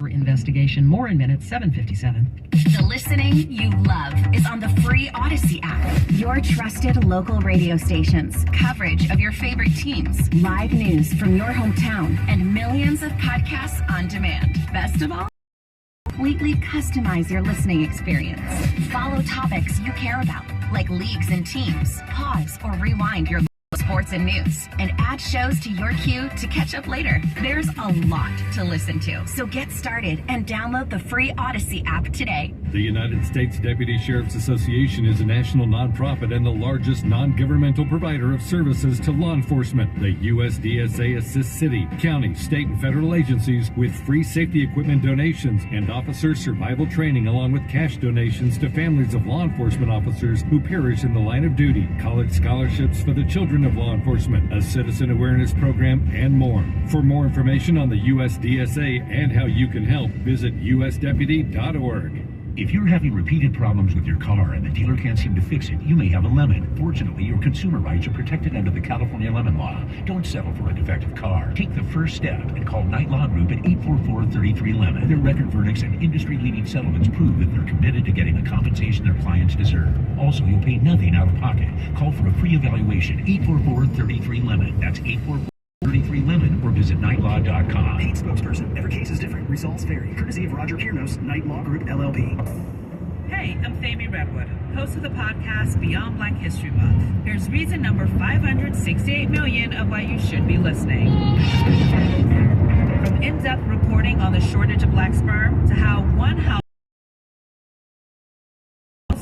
Investigation. More in minutes. 7:57. The listening you love is on the free Odyssey app. Your trusted local radio stations, coverage of your favorite teams, live news from your hometown, and millions of podcasts on demand. Best of all, completely customize your listening experience. Follow topics you care about, like leagues and teams. Pause or rewind your sports and news, and add shows to your queue to catch up later. There's a lot to listen to, so get started and download the free Odyssey app today. The United States Deputy Sheriff's Association is a national nonprofit and the largest non-governmental provider of services to law enforcement. The USDSA assists city, county, state, and federal agencies with free safety equipment donations and officer survival training, along with cash donations to families of law enforcement officers who perish in the line of duty, college scholarships for the children of law enforcement, a citizen awareness program, and more. For more information on the USDSA and how you can help, visit usdeputy.org. If you're having repeated problems with your car and the dealer can't seem to fix it, you may have a lemon. Fortunately, your consumer rights are protected under the California Lemon Law. Don't settle for a defective car. Take the first step and call Night Law Group at 844-33-LEMON. Their record verdicts and industry-leading settlements prove that they're committed to getting the compensation their clients deserve. Also, you'll pay nothing out of pocket. Call for a free evaluation, 844-33-LEMON. That's 844-33-LEMON, or visit nightlaw.com. Paid spokesperson. Every case is different. Results vary. Courtesy of Roger Piernos, Night Law Group, LLP. Hey, I'm Famie Redwood, host of the podcast Beyond Black History Month. Here's reason number 568 million of why you should be listening. From in-depth reporting on the shortage of black sperm to how one house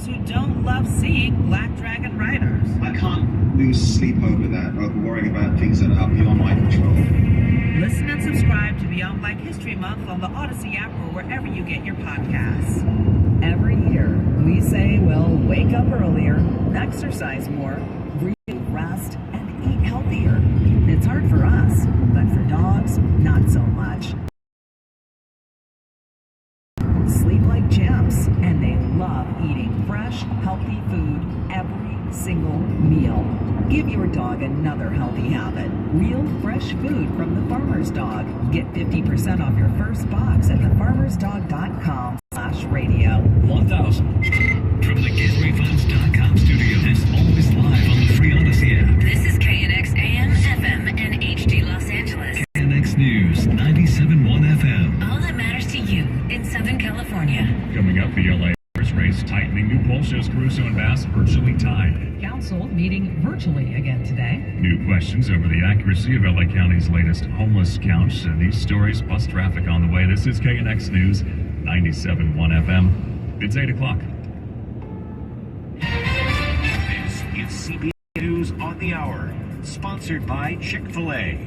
who don't love seeing black dragon riders. I can't lose sleep over that, over worrying about things that are beyond my control. Listen and subscribe to Beyond Black History Month on the Odyssey app or wherever you get your podcasts. Every year, we say, well, wake up earlier, exercise more, breathe, rest, and eat healthier. It's hard for us, but for dogs, not so much. Sleep like champs, and they love eating fresh, healthy food every single meal. Give your dog another healthy habit. Real fresh food from the Farmer's Dog. Get 50% off your first box at thefarmersdog.com/radio. 1000 from the GetRefunds.com studio. That's always live on the free Odyssey app. This is KNX AM, FM, and HD Los Angeles. KNX News, 97.1 FM. All that matters to you in Southern California. Coming up, the LA race tightening. New poll shows Caruso and Bass virtually tied. Council meeting virtually again today. New questions over the accuracy of LA County's latest homeless counts. And these stories plus traffic on the way. This is KNX News, 97.1 FM. It's 8 o'clock. This is CBS News on the Hour, sponsored by Chick-fil-A.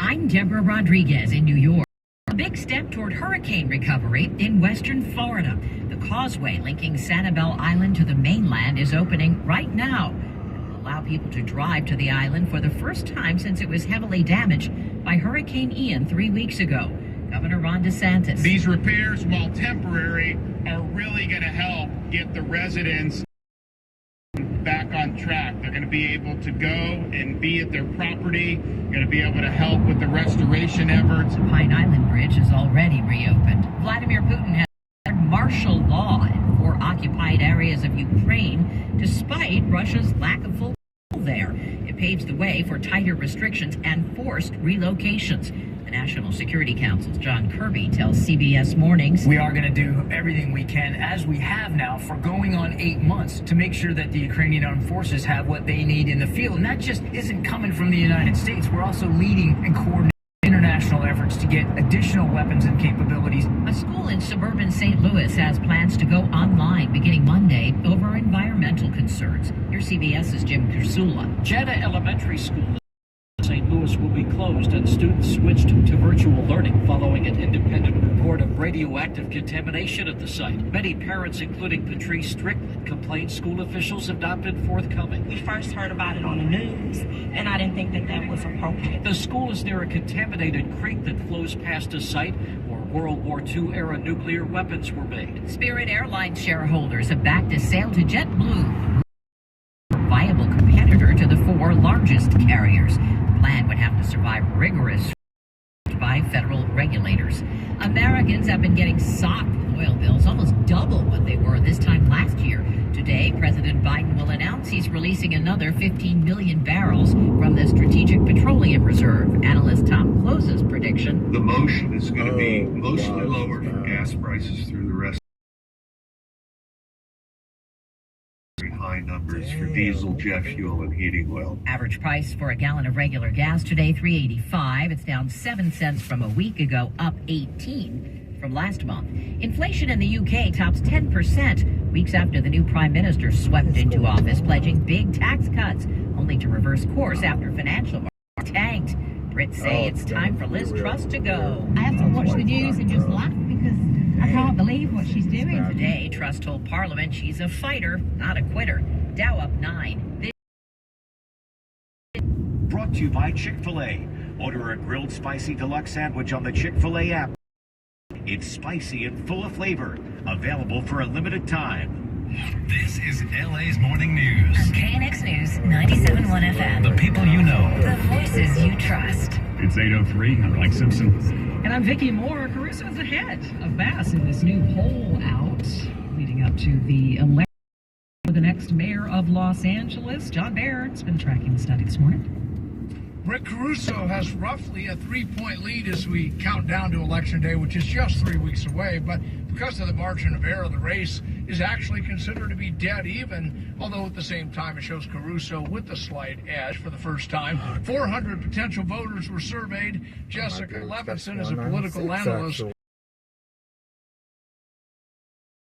I'm Deborah Rodriguez in New York. A big step toward hurricane recovery in western Florida. The causeway linking Sanibel Island to the mainland is opening right now. It will allow people to drive to the island for the first time since it was heavily damaged by Hurricane Ian 3 weeks ago. Governor Ron DeSantis. These repairs, while temporary, are really going to help get the residents back on track. They're going to be able to go and be at their property, going to be able to help with the restoration efforts. The Pine Island Bridge is already reopened. Vladimir Putin has declared martial law in 4 occupied areas of Ukraine, despite Russia's lack of full control there. It paves the way for tighter restrictions and forced relocations. The National Security Council's John Kirby tells CBS Mornings, we are going to do everything we can, as we have now for going on 8 months, to make sure that the Ukrainian armed forces have what they need in the field. And that just isn't coming from the United States. We're also leading and coordinating international efforts to get additional weapons and capabilities. A school in suburban St. Louis has plans to go online beginning Monday over environmental concerns. Here's CBS's Jim Kursula. Jetta Elementary School in St. Louis will be closed, and students switched to virtual learning following an independent report of radioactive contamination at the site. Many parents, including Patrice Strickland, complained school officials have not been forthcoming. We first heard about it on the news, and I didn't think that that was appropriate. The school is near a contaminated creek that flows past a site where World War II-era nuclear weapons were made. Spirit Airlines shareholders have backed a sale to JetBlue, a viable competitor to the 4 largest carriers. The plan would have to survive rigorous by federal regulators. Americans have been getting socked with oil bills, almost double what they were this time last year. Today, President Biden will announce he's releasing another 15 million barrels from the Strategic Petroleum Reserve. Analyst Tom Close's prediction: The motion is going to be mostly lowered from gas prices through the rest. High numbers for diesel, jet fuel, and heating oil. Average price for a gallon of regular gas today, $3.85. It's down 7 cents from a week ago, up 18 from last month. Inflation in the UK tops 10%, weeks after the new prime minister swept into office, pledging big tax cuts, only to reverse course after financial markets tanked. Brits say it's time for Liz Truss to go. I have to watch the news and just laugh because I can't believe what she's doing. Today, Truss told Parliament she's a fighter, not a quitter. Dow up 9. Brought to you by Chick-fil-A. Order a grilled spicy deluxe sandwich on the Chick-fil-A app. It's spicy and full of flavor. Available for a limited time. This is LA's Morning News. On KNX News 97.1 FM. The people you know. The voices you trust. It's 8:03. I'm Mike Simpson. And I'm Vicki Moore. Caruso is ahead of Bass in this new poll out leading up to the election for the next mayor of Los Angeles. John Baird's been tracking the study this morning. Rick Caruso has roughly a 3-point lead as we count down to Election Day, which is just 3 weeks away. But because of the margin of error, the race is actually considered to be dead even, although at the same time it shows Caruso with the slight edge for the first time. 400 potential voters were surveyed. Jessica Levinson is a political analyst.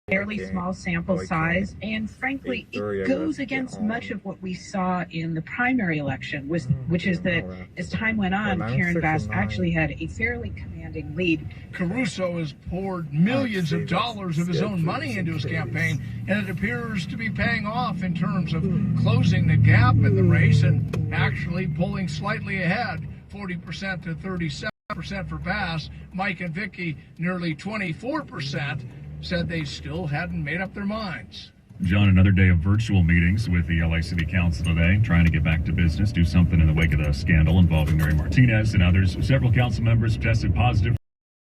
Fairly small sample size, and frankly, it goes against much of what we saw in the primary election, which is that as time went on, Karen Bass actually had a fairly commanding lead. Caruso has poured millions of dollars of his own money into his campaign, and it appears to be paying off in terms of closing the gap in the race and actually pulling slightly ahead, 40% to 37% for Bass. Mike and Vicky, nearly 24%. Said they still hadn't made up their minds. John, another day of virtual meetings with the LA City Council today, trying to get back to business, do something in the wake of the scandal involving Mary Martinez and others. Several council members tested positive,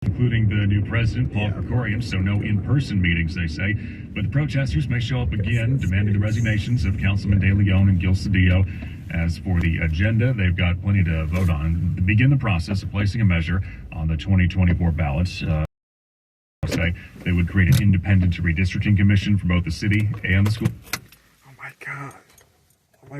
including the new president, Paul Krikorian, so no in-person meetings, they say. But the protesters may show up again, demanding the resignations of Councilman De Leon and Gil Cedillo. As for the agenda, they've got plenty to vote on to begin the process of placing a measure on the 2024 ballots. Say they would create an independent redistricting commission for both the city and the school. Oh my God.